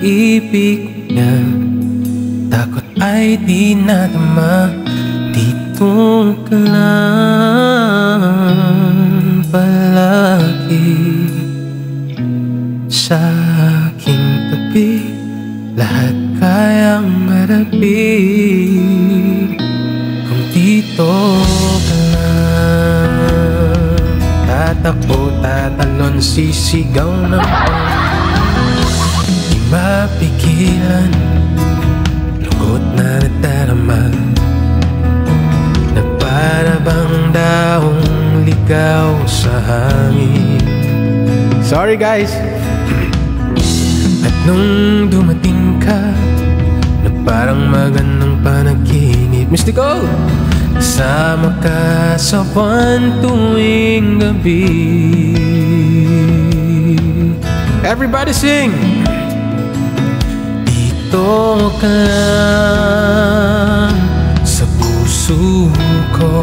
pag-ibig niya. Takot ay di nadama, dito ka lang palagi. Sa aking tabi, lahat kayang harapin. Kung dito ka lang, tatakbo, tatalon, sisigaw ng di mapigilan, lungkot na nadarama, na para bang daong ligaw sa hangin. Sorry guys. At nung dumating ka, na parang magandang panaginip, Mystical! Kasama ka sa buwan tuwing gabi. Everybody sing! Dito ka lang sa puso ko.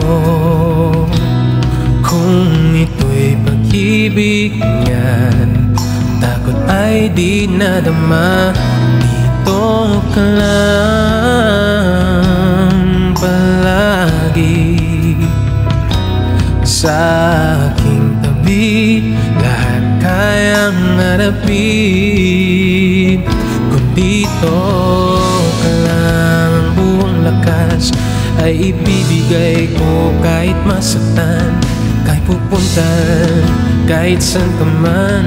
Kung ito'y pag-ibig niyan, takot ay di nadama, dito ka lang palagi. Sa aking tabi, lahat kayang harapin. Kung dito ka lang, ang buong lakas ay ibibigay ko. Kahit masaktan, kahit pupunta, kahit saan ka man.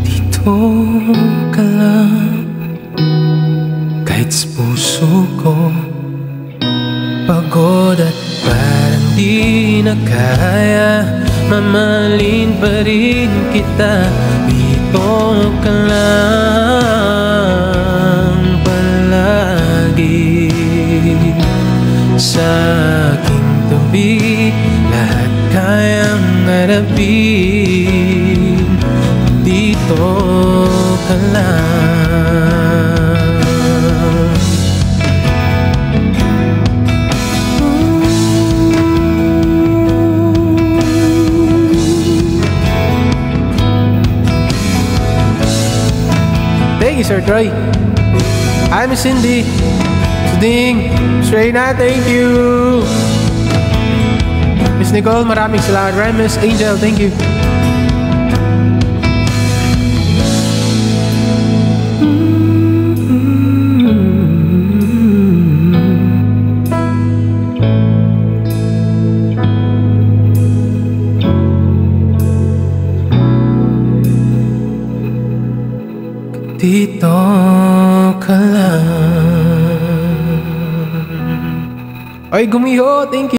Dito ka lang, kahit sa puso ko. Pagod at parang di na kaya, mamahalin pa rin kita. Dito ka lang palagi. Sa aking tabi, lahat kayang harapin. Dito ka lang. Thank you, Sir Troy. Hi, Miss Cindy. Suding, Miss Reyna, thank you. Miss Nicole, maraming salamat. Miss Angel, thank you. Dito ka lang. Ay, gumiho, thank you.